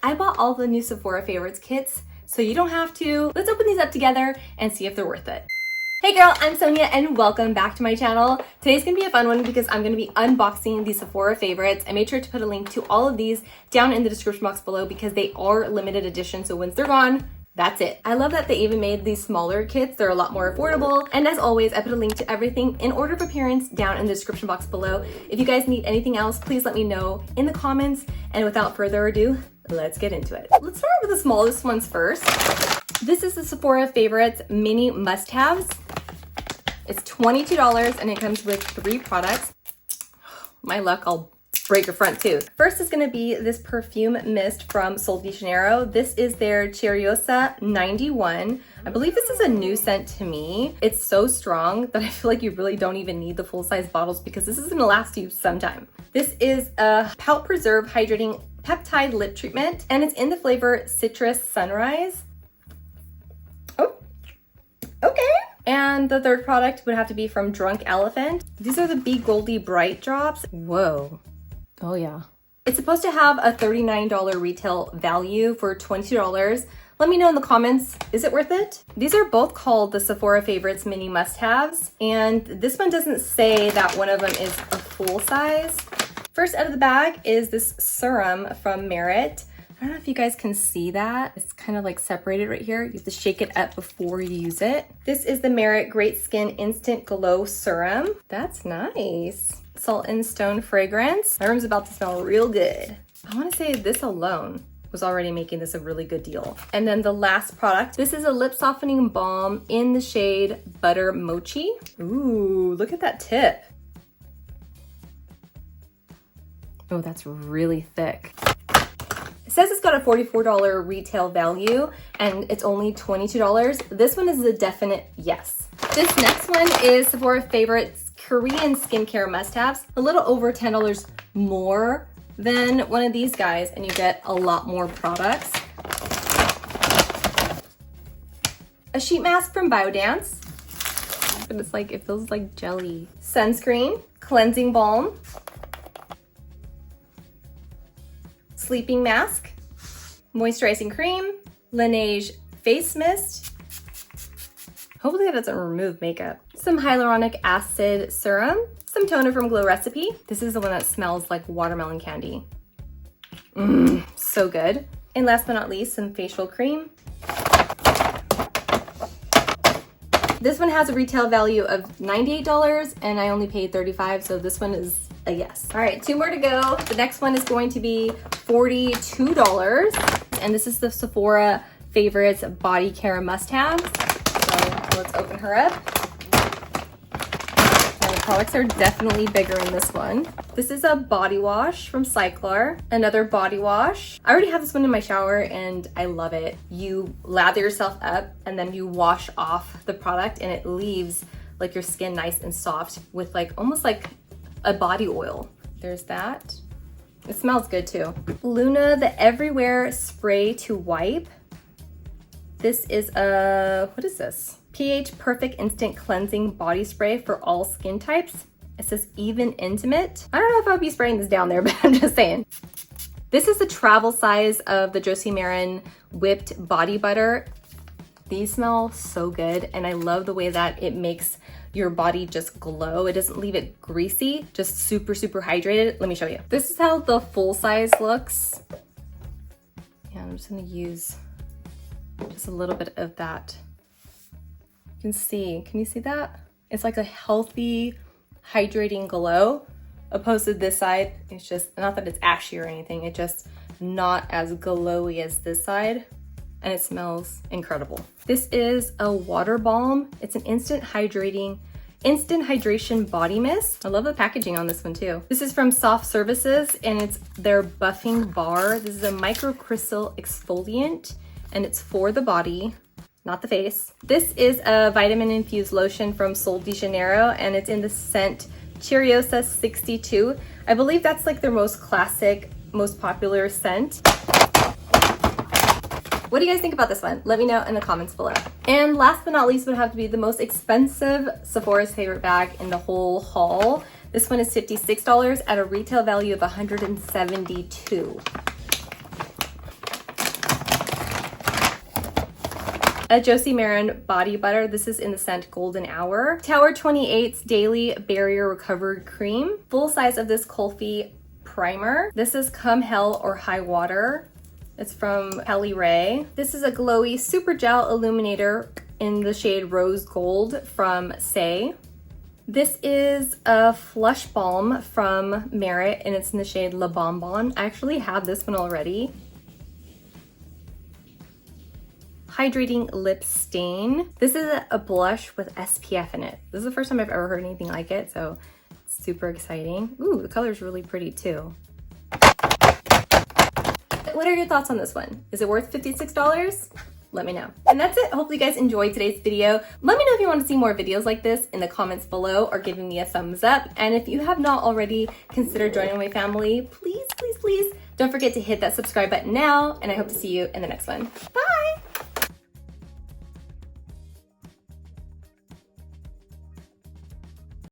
I bought all the new Sephora Favorites kits, so you don't have to. Let's open these up together and see if they're worth it. Hey girl, I'm Sonia and welcome back to my channel. Today's gonna be a fun one because I'm gonna be unboxing the Sephora Favorites. I made sure to put a link to all of these down in the description box below because they are limited edition, so once they're gone, that's it. I love that they even made these smaller kits. They're a lot more affordable. And as always, I put a link to everything in order of appearance down in the description box below. If you guys need anything else, please let me know in the comments. And without further ado, let's get into it. Let's start with the smallest ones first. This is the Sephora Favorites mini must-haves. It's $22 and it comes with 3 products. My luck, I'll break a front tooth. First is gonna be this perfume mist from Sol de Janeiro. This is their Cheriosa 91. I believe this is a new scent to me. It's so strong that I feel like you really don't even need the full-size bottles because this is gonna last you some time. This is a Pout Preserve Hydrating Peptide Lip Treatment and it's in the flavor Citrus Sunrise. Oh, okay. And the third product would have to be from Drunk Elephant. These are the Be Goldy Bright Drops. Whoa. Oh yeah. It's supposed to have a $39 retail value for $22. Let me know in the comments, is it worth it? These are both called the Sephora Favorites mini must-haves. And this one doesn't say that one of them is a full size. First out of the bag is this serum from Merit. I don't know if you guys can see that. It's kind of like separated right here. You have to shake it up before you use it. This is the Merit Great Skin Instant Glow Serum. That's nice. Salt and Stone fragrance. My room's about to smell real good. I want to say this alone was already making this a really good deal. And then the last product, this is a lip softening balm in the shade Butter Mochi. Ooh, look at that tip. Oh, that's really thick. It says it's got a $44 retail value and it's only $22. This one is a definite yes. This next one is Sephora Favorites Korean skincare must-haves. A little over $10 more than one of these guys and you get a lot more products. A sheet mask from Biodance. But it's like, it feels like jelly. Sunscreen, cleansing balm, sleeping mask, moisturizing cream, Laneige face mist. Hopefully that doesn't remove makeup. Some hyaluronic acid serum, some toner from Glow Recipe. This is the one that smells like watermelon candy. So good. And last but not least, some facial cream. This one has a retail value of $98 and I only paid $35, so this one is a yes. All right, 2 more to go. The next one is going to be $42, and this is the Sephora Favorites Body Care Must-Haves. So let's open her up. And the products are definitely bigger in this one. This is a body wash from Cyclar, another body wash. I already have this one in my shower and I love it. You lather yourself up and then you wash off the product and it leaves like your skin nice and soft with like almost like a body oil. There's that. It smells good too. Luna, the Everywhere Spray to Wipe. This is a, what is this? pH Perfect Instant Cleansing Body Spray for all skin types. It says even intimate. I don't know if I'll be spraying this down there, but I'm just saying. This is the travel size of the Josie Maran Whipped Body Butter. These smell so good and I love the way that it makes your body just glow. It doesn't leave it greasy, just super, super hydrated. Let me show you. This is how the full size looks. Yeah, I'm just gonna use just a little bit of that. You can you see that? It's like a healthy, hydrating glow, opposed to this side. It's just, not that it's ashy or anything, it's just not as glowy as this side. And it smells incredible. This is a water balm. It's an instant hydration body mist. I love the packaging on this one too. This is from Soft Services and it's their buffing bar. This is a microcrystal exfoliant and it's for the body, not the face. This is a vitamin infused lotion from Sol de Janeiro and it's in the scent Cheriosa 62. I believe that's like their most classic, most popular scent. What do you guys think about this one? Let me know in the comments below. And last but not least would have to be the most expensive Sephora's Favorite bag in the whole haul. This one is $56 at a retail value of $172. A Josie Maran body butter. This is in the scent Golden Hour. Tower 28's Daily Barrier Recovery Cream. Full size of this Kulfi primer. This is Come Hell or High Water. It's from Kelly Ray. This is a glowy super gel illuminator in the shade Rose Gold from Say. This is a Flush Balm from Merit, and it's in the shade La Bonbon. I actually have this one already. Hydrating Lip Stain. This is a blush with SPF in it. This is the first time I've ever heard anything like it, so it's super exciting. Ooh, the color's really pretty too. What are your thoughts on this one? Is it worth $56? Let me know. And that's it. Hopefully you guys enjoyed today's video. Let me know if you want to see more videos like this in the comments below or giving me a thumbs up. And if you have not already considered joining my family, please, please, please don't forget to hit that subscribe button now. And I hope to see you in the next one. Bye.